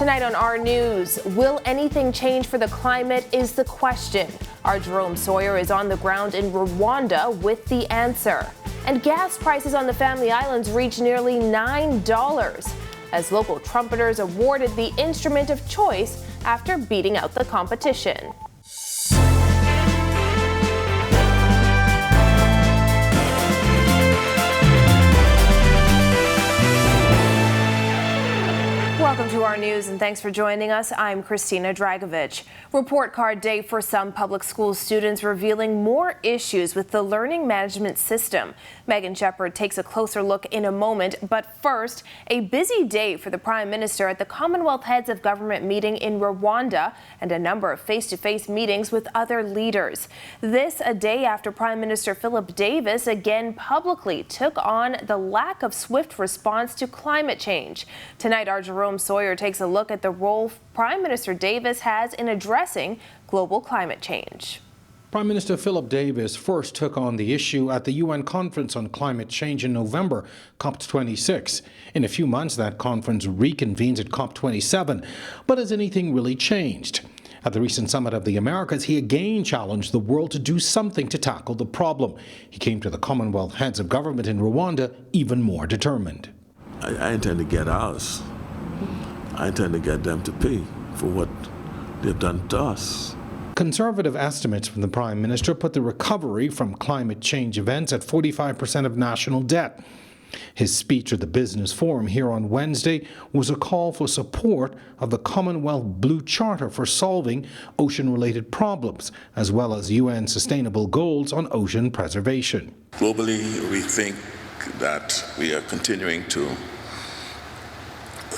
Tonight on our news, will anything change for the climate is the question. Our Jerome Sawyer is on the ground in Rwanda with the answer. And gas prices on the Family Islands reach nearly $9 as local trumpeters awarded the instrument of choice after beating out the competition. Welcome to our news and thanks for joining us. I'm Christina Dragovich. Report card day for some public school students revealing more issues with the learning management system. Megan Shepard takes a closer look in a moment, but first, a busy day for the Prime Minister at the Commonwealth Heads of Government meeting in Rwanda and a number of face-to-face meetings with other leaders. This a day after Prime Minister Philip Davis again publicly took on the lack of swift response to climate change. Tonight, our Jerome Sawyer takes a look at the role Prime Minister Davis has in addressing global climate change. Prime Minister Philip Davis first took on the issue at the UN Conference on Climate Change in November, COP26. In a few months, that conference reconvenes at COP27. But has anything really changed? At the recent Summit of the Americas, he again challenged the world to do something to tackle the problem. He came to the Commonwealth Heads of Government in Rwanda even more determined. I intend to get ours. I intend to get them to pay for what they've done to us. Conservative estimates from the Prime Minister put the recovery from climate change events at 45% of national debt. His speech at the Business Forum here on Wednesday was a call for support of the Commonwealth Blue Charter for solving ocean-related problems, as well as UN sustainable goals on ocean preservation. Globally, we think that we are continuing to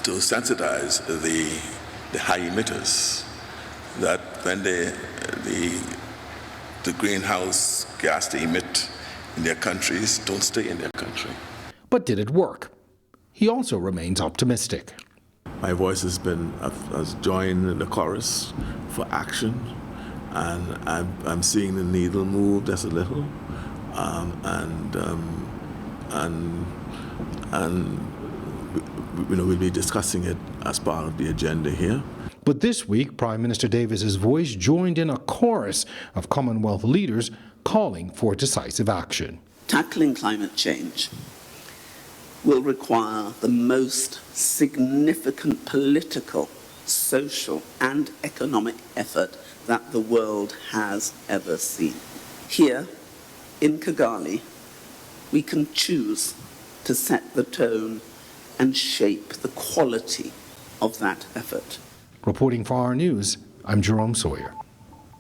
sensitize the high emitters, that when the greenhouse gas they emit in their countries don't stay in their country. But did it work? He also remains optimistic. My voice has joined in the chorus for action, and I'm seeing the needle move just a little, we'll be discussing it as part of the agenda here. But this week, Prime Minister Davis's voice joined in a chorus of Commonwealth leaders calling for decisive action. Tackling climate change will require the most significant political, social, and economic effort that the world has ever seen. Here, in Kigali, we can choose to set the tone and shape the quality of that effort. Reporting for our news, I'm Jerome Sawyer.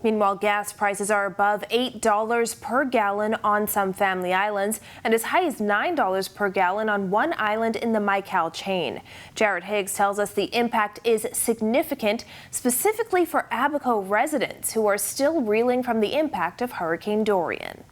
Meanwhile, gas prices are above $8 per gallon on some Family Islands and as high as $9 per gallon on one island in the Maikal chain. Jared Higgs tells us the impact is significant, specifically for Abaco residents who are still reeling from the impact of Hurricane Dorian.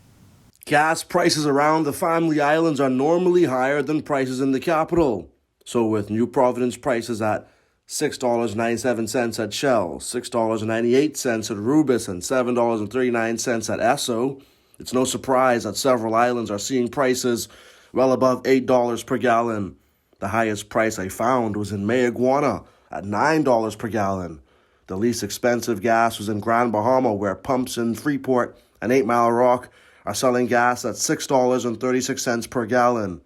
Gas prices around the Family Islands are normally higher than prices in the capital. So with New Providence prices at $6.97 at Shell, $6.98 at Rubis, and $7.39 at Esso, it's no surprise that several islands are seeing prices well above $8 per gallon. The highest price I found was in Mayaguana at $9 per gallon. The least expensive gas was in Grand Bahama, where pumps in Freeport and 8 Mile Rock are selling gas at $6.36 per gallon.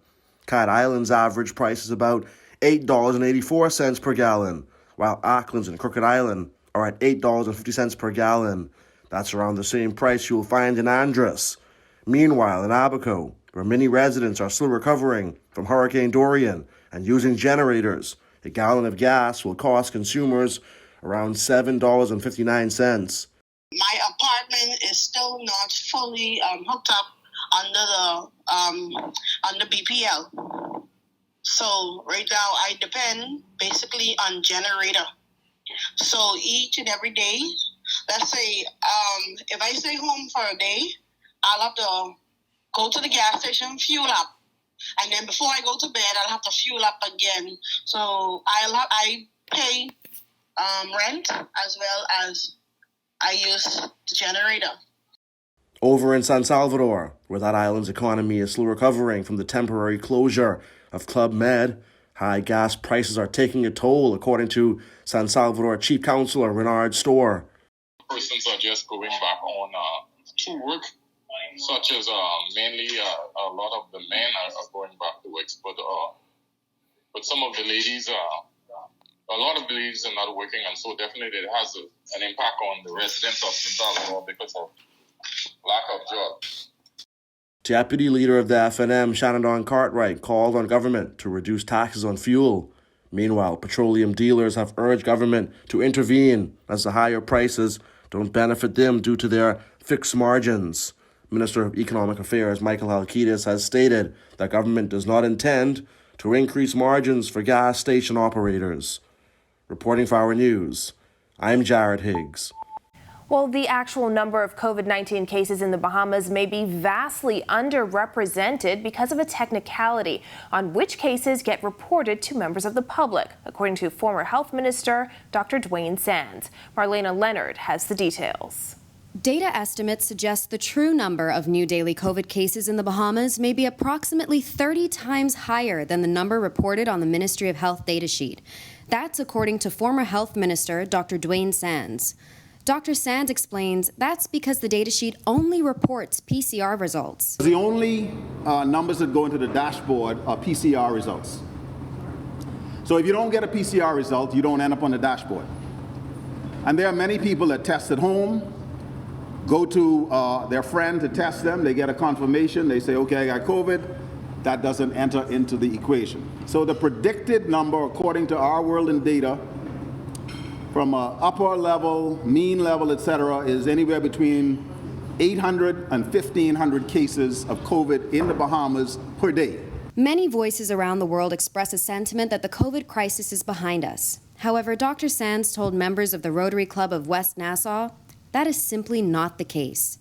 Cat Island's average price is about $8.84 per gallon, while Auckland's and Crooked Island are at $8.50 per gallon. That's around the same price you'll find in Andros. Meanwhile, in Abaco, where many residents are still recovering from Hurricane Dorian and using generators, a gallon of gas will cost consumers around $7.59. My apartment is still not fully hooked up under BPL. So right now I depend basically on generator. So each and every day, let's say if I stay home for a day, I'll have to go to the gas station, fuel up. And then before I go to bed, I'll have to fuel up again. So I pay rent as well as I use the generator. Over in San Salvador, where that island's economy is still recovering from the temporary closure of Club Med, High gas prices are taking a toll, according to San Salvador Chief Councilor Renard Storr. Persons are just going back on to work, such as mainly a lot of the men are going back to work, but some of the ladies, a lot of the ladies are not working, and so definitely it has an impact on the residents of San Salvador because of lack of jobs. Deputy Leader of the FNM, Shannon Cartwright, called on government to reduce taxes on fuel. Meanwhile, petroleum dealers have urged government to intervene as the higher prices don't benefit them due to their fixed margins. Minister of Economic Affairs Michael Halkitis has stated that government does not intend to increase margins for gas station operators. Reporting for Our News, I'm Jared Higgs. Well, the actual number of COVID-19 cases in the Bahamas may be vastly underrepresented because of a technicality on which cases get reported to members of the public, according to former Health Minister Dr. Dwayne Sands. Marlena Leonard has the details. Data estimates suggest the true number of new daily COVID cases in the Bahamas may be approximately 30 times higher than the number reported on the Ministry of Health data sheet. That's according to former Health Minister Dr. Dwayne Sands. Dr. Sands explains that's because the datasheet only reports PCR results. The only numbers that go into the dashboard are PCR results. So if you don't get a PCR result, you don't end up on the dashboard. And there are many people that test at home, go to their friend to test them, they get a confirmation, they say, okay, I got COVID. That doesn't enter into the equation. So the predicted number, according to our world in data, from upper level, mean level, etc., is anywhere between 800 and 1,500 cases of COVID in the Bahamas per day. Many voices around the world express a sentiment that the COVID crisis is behind us. However, Dr. Sands told members of the Rotary Club of West Nassau that is simply not the case.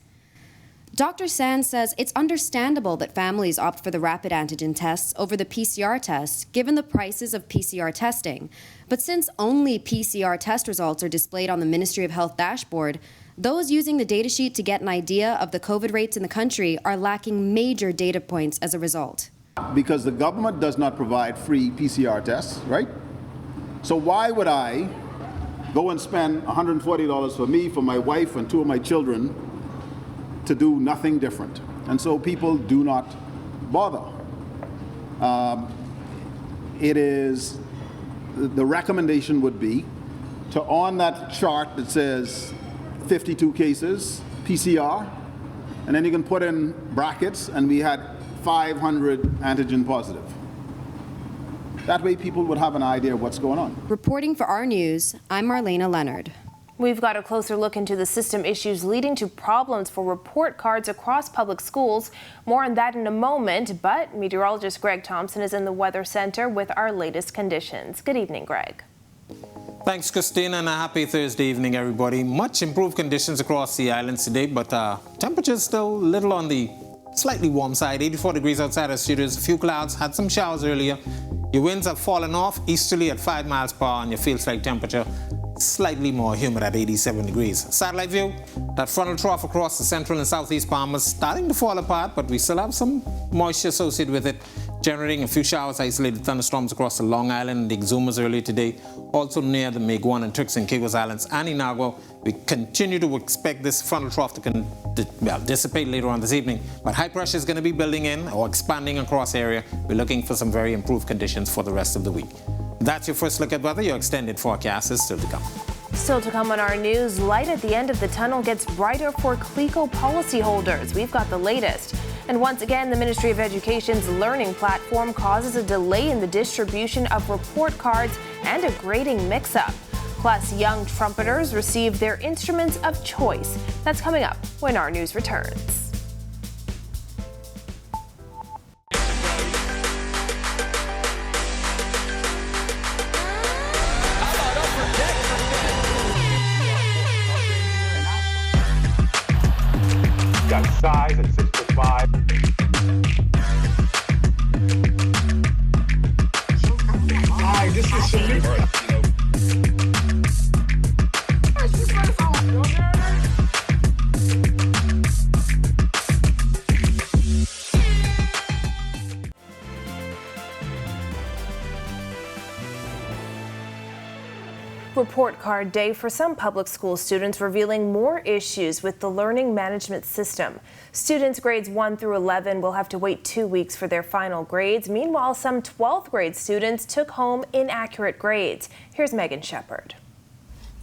Dr. Sands says it's understandable that families opt for the rapid antigen tests over the PCR tests, given the prices of PCR testing. But since only PCR test results are displayed on the Ministry of Health dashboard, those using the datasheet to get an idea of the COVID rates in the country are lacking major data points as a result. Because the government does not provide free PCR tests, right? So why would I go and spend $140 for me, for my wife, and 2 of my children to do nothing different? And so people do not bother. The recommendation would be to, on that chart that says 52 cases PCR, and then you can put in brackets, and we had 500 antigen positive. That way people would have an idea of what's going on. Reporting for Our News, I'm Marlena Leonard. We've got a closer look into the system issues leading to problems for report cards across public schools. More on that in a moment, but meteorologist Greg Thompson is in the Weather Center with our latest conditions. Good evening, Greg. Thanks, Christina, and a happy Thursday evening, everybody. Much improved conditions across the islands today, but temperatures still a little on the slightly warm side. 84 degrees outside our studios. A few clouds, had some showers earlier. Your winds have fallen off easterly at 5 miles per hour, and your feels-like temperature slightly more humid at 87 degrees. Satellite view, that frontal trough across the central and southeast Bahamas starting to fall apart, but we still have some moisture associated with it, generating a few showers, isolated thunderstorms across the Long Island and the Exumas earlier today, also near the Meguan and Turks and Caicos Islands and Inagua. We continue to expect this frontal trough to dissipate later on this evening, but high pressure is going to be building in or expanding across the area. We're looking for some very improved conditions for the rest of the week. That's your first look at weather. Your extended forecast is still to come. Still to come on Our News, light at the end of the tunnel gets brighter for Cleco policyholders. We've got the latest. And once again, the Ministry of Education's learning platform causes a delay in the distribution of report cards and a grading mix-up. Plus, young trumpeters receive their instruments of choice. That's coming up when Our News returns. Got size at 6'5". Hi, this is Shamik. Report card day for some public school students, revealing more issues with the learning management system. Students grades 1 through 11 will have to wait 2 weeks for their final grades. Meanwhile, some 12th grade students took home inaccurate grades. Here's Megan Shepard.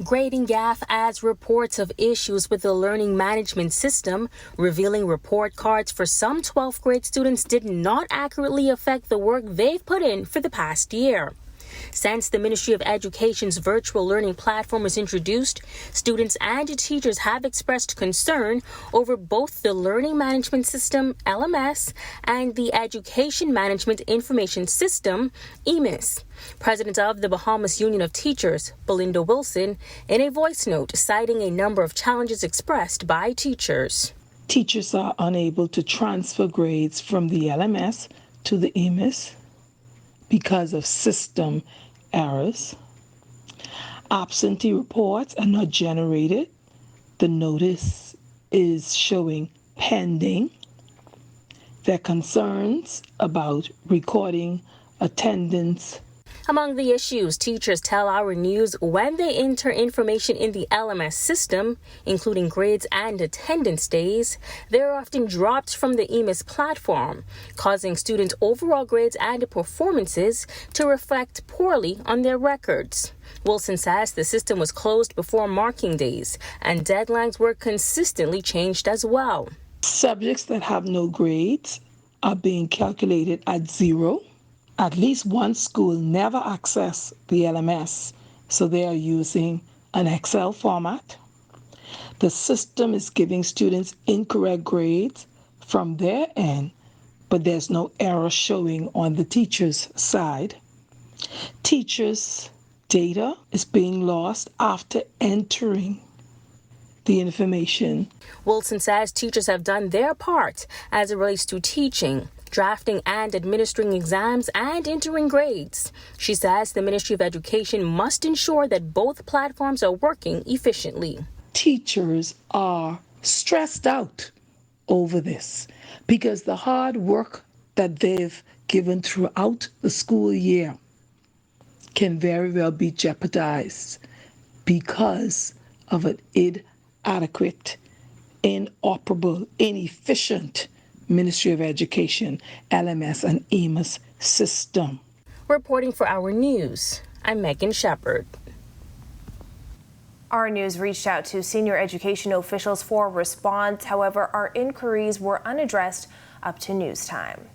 Grading Gaff adds reports of issues with the learning management system, revealing report cards for some 12th grade students did not accurately affect the work they've put in for the past year. Since the Ministry of Education's virtual learning platform was introduced, students and teachers have expressed concern over both the Learning Management System, LMS, and the Education Management Information System, EMIS. President of the Bahamas Union of Teachers, Belinda Wilson, in a voice note citing a number of challenges expressed by teachers. Teachers are unable to transfer grades from the LMS to the EMIS because of system errors. Absentee reports are not generated. The notice is showing pending. There are concerns about recording attendance. Among the issues, teachers tell Our News when they enter information in the LMS system, including grades and attendance days, they're often dropped from the EMIS platform, causing students' overall grades and performances to reflect poorly on their records. Wilson says the system was closed before marking days, and deadlines were consistently changed as well. Subjects that have no grades are being calculated at 0. At least one school never accessed the LMS, so they are using an Excel format. The system is giving students incorrect grades from their end, but there's no error showing on the teacher's side. Teachers' data is being lost after entering the information. Wilson says teachers have done their part as it relates to teaching, drafting and administering exams, and entering grades. She says the Ministry of Education must ensure that both platforms are working efficiently. Teachers are stressed out over this because the hard work that they've given throughout the school year can very well be jeopardized because of an inadequate, inoperable, inefficient Ministry of Education, LMS, and EMIS system. Reporting for Our News, I'm Megan Shepard. Our News reached out to senior education officials for a response. However, our inquiries were unaddressed up to news time.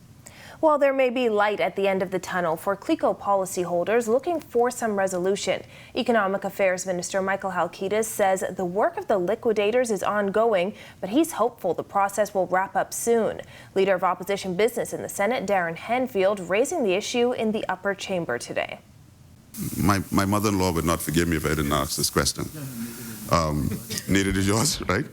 While there may be light at the end of the tunnel for Cleco policyholders looking for some resolution, Economic Affairs Minister Michael Halkitis says the work of the liquidators is ongoing, but he's hopeful the process will wrap up soon. Leader of Opposition Business in the Senate, Darren Henfield, raising the issue in the upper chamber today. My mother-in-law would not forgive me if I didn't ask this question. Neither did yours, right?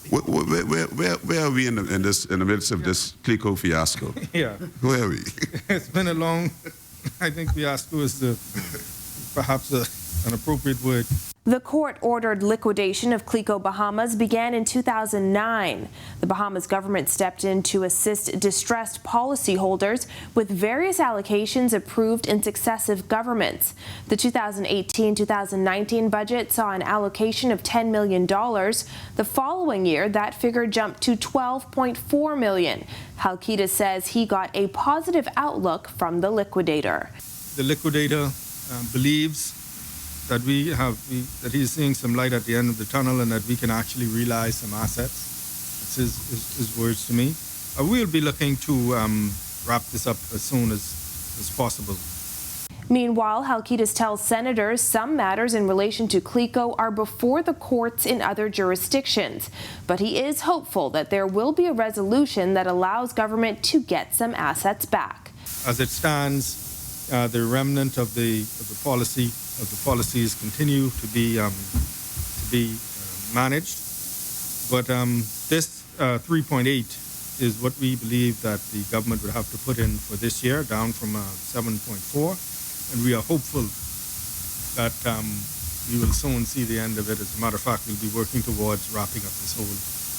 Where are we in the midst of this Cleco fiasco? Yeah. Where are we? It's been a long, I think fiasco is perhaps an appropriate word. The court-ordered liquidation of Cleco Bahamas began in 2009. The Bahamas government stepped in to assist distressed policyholders with various allocations approved in successive governments. The 2018-2019 budget saw an allocation of $10 million. The following year, that figure jumped to $12.4 million. Halkitis says he got a positive outlook from the liquidator. The liquidator believes that that he's seeing some light at the end of the tunnel and that we can actually realize some assets. It's his words to me. We'll be looking to wrap this up as soon as possible. Meanwhile, Halkitis tells senators some matters in relation to Cleco are before the courts in other jurisdictions. But he is hopeful that there will be a resolution that allows government to get some assets back. As it stands, the remnant of the policies continue to be managed, but this 3.8 is what we believe that the government would have to put in for this year, down from 7.4, and we are hopeful that we will soon see the end of it. As a matter of fact, we'll be working towards wrapping up this whole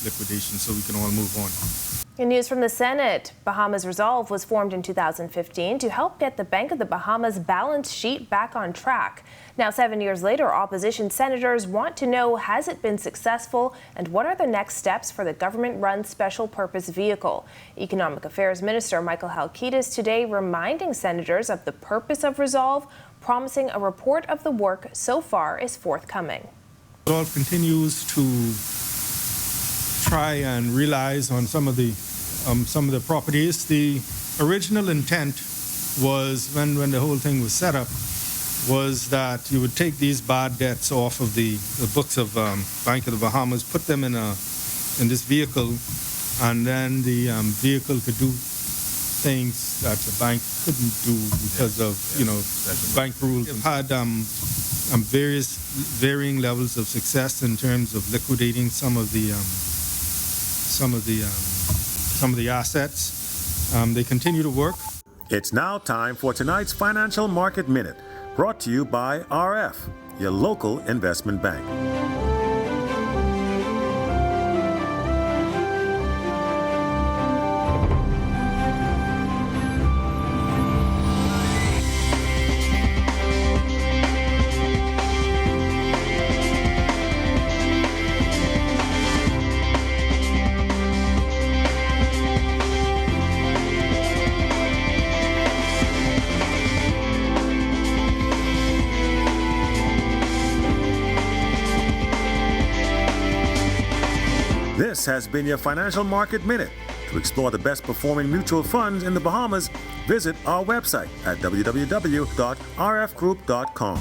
liquidation so we can all move on. In news from the Senate, Bahamas Resolve was formed in 2015 to help get the Bank of the Bahamas balance sheet back on track. Now, 7 years later, opposition senators want to know, has it been successful, and what are the next steps for the government-run special purpose vehicle? Economic Affairs Minister Michael Halkitis today reminding senators of the purpose of Resolve, promising a report of the work so far is forthcoming. Resolve continues to try and realize on some of the properties. The original intent was, when the whole thing was set up, was that you would take these bad debts off of the books of Bank of the Bahamas, put them in this vehicle, and then the vehicle could do things that the bank couldn't do because of bank rules. We've had varying levels of success in terms of liquidating some of the assets. They continue to work. It's now time for tonight's Financial Market Minute, brought to you by RF, your local investment bank. This has been your Financial Market Minute. To explore the best performing mutual funds in the Bahamas, visit our website at www.rfgroup.com.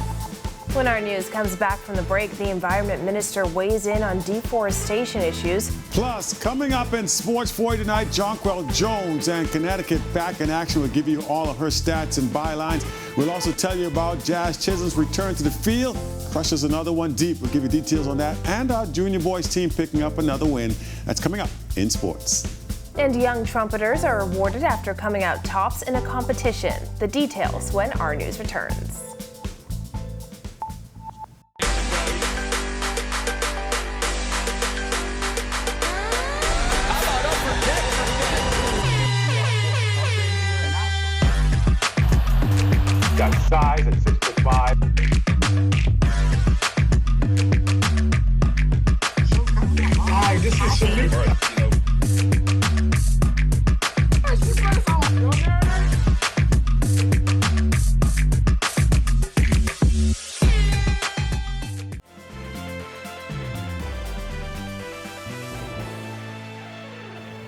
When our news comes back from the break, the Environment Minister weighs in on deforestation issues. Plus, coming up in sports for you tonight, Jonquel Jones and Connecticut back in action. We'll give you all of her stats and bylines. We'll also tell you about Jazz Chisholm's return to the field. Crushes another one deep. We'll give you details on that. And our junior boys team picking up another win. That's coming up in sports. And young trumpeters are awarded after coming out tops in a competition. The details when our news returns. Got size at 6'5". Hi, this is Shamik.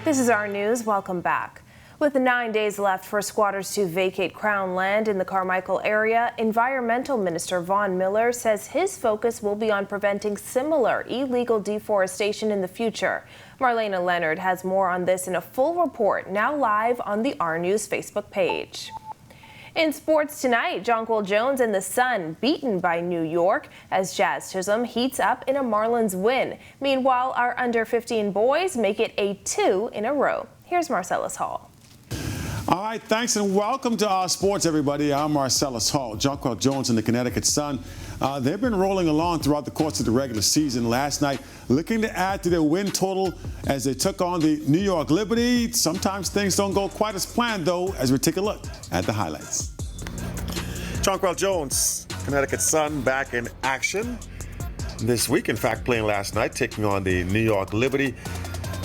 This is our news. Welcome back. With 9 days left for squatters to vacate Crown land in the Carmichael area, Environmental Minister Vaughn Miller says his focus will be on preventing similar illegal deforestation in the future. Marlena Leonard has more on this in a full report now live on the R News Facebook page. In sports tonight, Jonquel Jones and the Sun beaten by New York as Jazz Chisholm heats up in a Marlins win. Meanwhile, our under-15 boys make it a 2 in a row. Here's Marcellus Hall. All right, thanks and welcome to our sports, everybody. I'm Marcellus Hall. Jonquel Jones and the Connecticut Sun. They've been rolling along throughout the course of the regular season. Last night, looking to add to their win total as they took on the New York Liberty. Sometimes things don't go quite as planned, though, as we take a look at the highlights. Jonquel Jones, Connecticut Sun, back in action this week. In fact, playing last night, taking on the New York Liberty.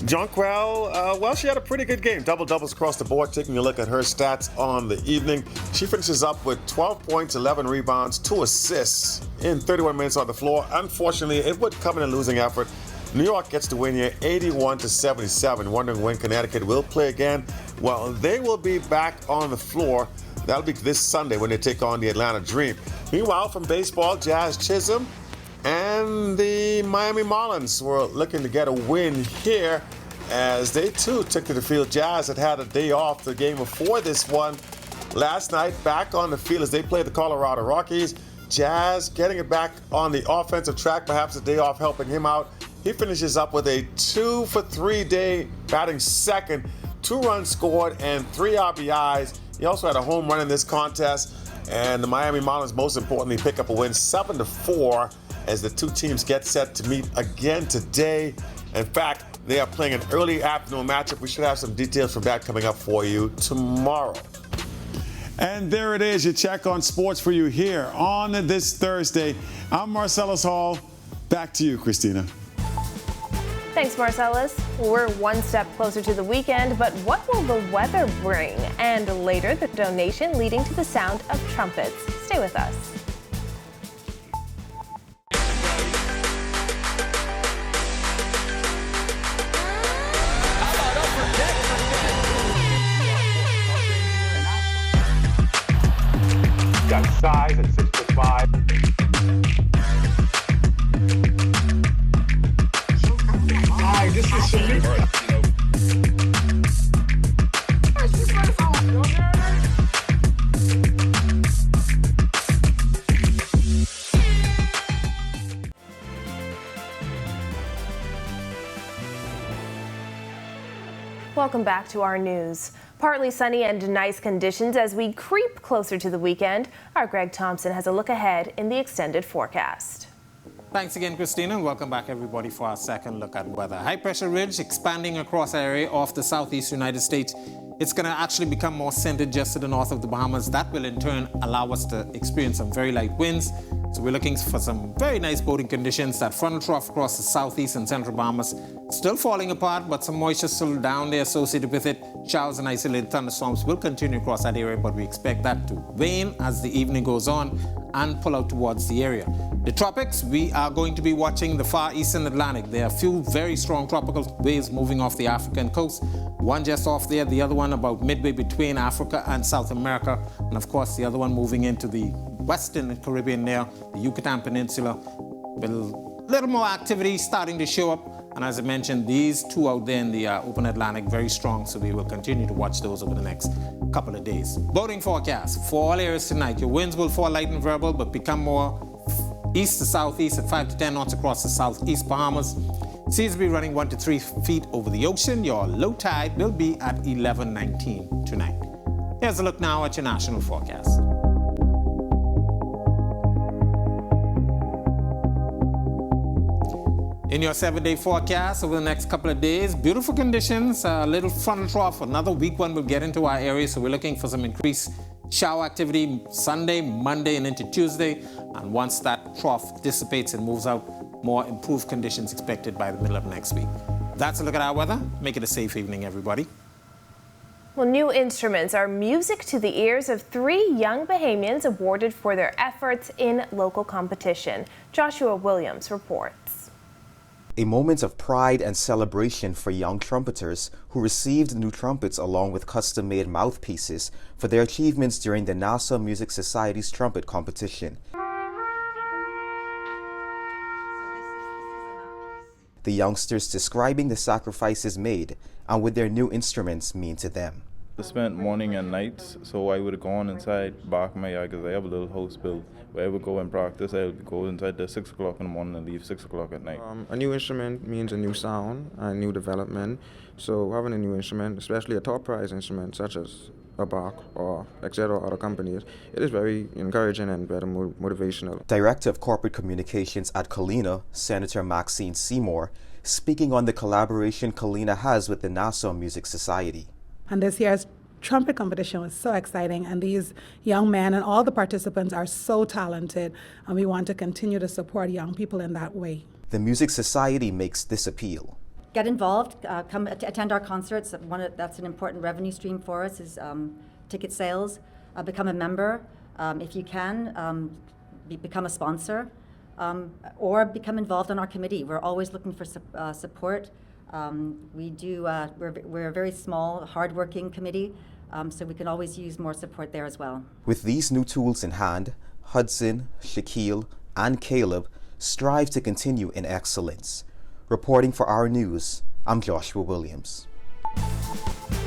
Jonquel, well, she had a pretty good game. Double-doubles across the board. Taking a look at her stats on the evening. She finishes up with 12 points, 11 rebounds, 2 assists in 31 minutes on the floor. Unfortunately, it would come in a losing effort. New York gets the win here, 81-77. Wondering when Connecticut will play again. Well, they will be back on the floor. That'll be this Sunday when they take on the Atlanta Dream. Meanwhile, from baseball, Jazz Chisholm and the Miami Marlins were looking to get a win here as they too took to the field. Jazz had a day off the game before this one last night, back on the field as they played the Colorado Rockies. Jazz getting it back on the offensive track, perhaps a day off helping him out. He finishes up with a 2-for-3 day, batting second, 2 runs scored and 3 RBIs. He also had a home run in this contest, and the Miami Marlins, most importantly, pick up a win 7-4 as the two teams get set to meet again today. In fact, they are playing an early afternoon matchup. We should have some details from that coming up for you tomorrow. And there it is, your check on sports for you here on this Thursday. I'm Marcellus Hall. Back to you, Christina. Thanks, Marcellus. We're one step closer to the weekend, but what will the weather bring? And later, the donation leading to the sound of trumpets. Stay with us. Got size at 6'5". Hi, this is Shamika. Welcome back to our news. Partly sunny and nice conditions as we creep closer to the weekend. Our Greg Thompson has a look ahead in the extended forecast. Thanks again, Christina, and welcome back, everybody, for our second look at weather. High-pressure ridge expanding across our area off the southeast United States. It's going to actually become more centered just to the north of the Bahamas. That will, in turn, allow us to experience some very light winds. So we're looking for some very nice boating conditions. That frontal trough across the southeast and central Bahamas still falling apart, but some moisture still down there associated with it. Showers and isolated thunderstorms will continue across that area, but we expect that to wane as the evening goes on and pull out towards the area. The tropics, we are going to be watching the far eastern Atlantic. There are a few very strong tropical waves moving off the African coast. One just off there, the other one about midway between Africa and South America. And of course, the other one moving into the western Caribbean there, the Yucatan Peninsula, with a little more activity starting to show up. And as I mentioned, these two out there in the open Atlantic, very strong, so we will continue to watch those over the next couple of days. Boating forecast for all areas tonight. Your winds will fall light and variable, but become more east to southeast at 5 to 10 knots across the southeast Bahamas. Seas will be running 1 to 3 feet over the ocean. Your low tide will be at 11:19 tonight. Here's a look now at your national forecast. In your 7-day forecast over the next couple of days, beautiful conditions, a little frontal trough, another weak one will get into our area, so we're looking for some increased shower activity Sunday, Monday, and into Tuesday. And once that trough dissipates and moves out, more improved conditions expected by the middle of next week. That's a look at our weather. Make it a safe evening, everybody. Well, new instruments are music to the ears of 3 young Bahamians awarded for their efforts in local competition. Joshua Williams reports. A moment of pride and celebration for young trumpeters who received new trumpets along with custom-made mouthpieces for their achievements during the Nassau Music Society's trumpet competition. The youngsters describing the sacrifices made and what their new instruments mean to them. I spent morning and nights, so I would have gone inside back of my yard because I have a little house built. Where I would go and practice, I would go inside there 6 o'clock in the morning and leave 6 o'clock at night. A new instrument means a new sound, a new development. So having a new instrument, especially a top prize instrument such as a Bach or etc. other companies, it is very encouraging and very motivational. Director of Corporate Communications at Kalina, Senator Maxine Seymour, speaking on the collaboration Kalina has with the Nassau Music Society. And this year's trumpet competition was so exciting, and these young men and all the participants are so talented, and we want to continue to support young people in that way. The Music Society makes this appeal. Get involved, come attend our concerts. That's an important revenue stream for us is ticket sales. Become a member if you can. Become a sponsor or become involved in our committee. We're always looking for support. We're a very small, hardworking committee, so we can always use more support there as well. With these new tools in hand, Hudson, Shaquille, and Caleb strive to continue in excellence. Reporting for our news, I'm Joshua Williams.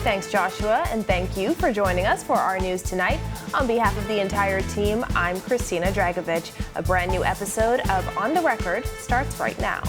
Thanks, Joshua, and thank you for joining us for our news tonight. On behalf of the entire team, I'm Christina Dragovich. A brand new episode of On the Record starts right now.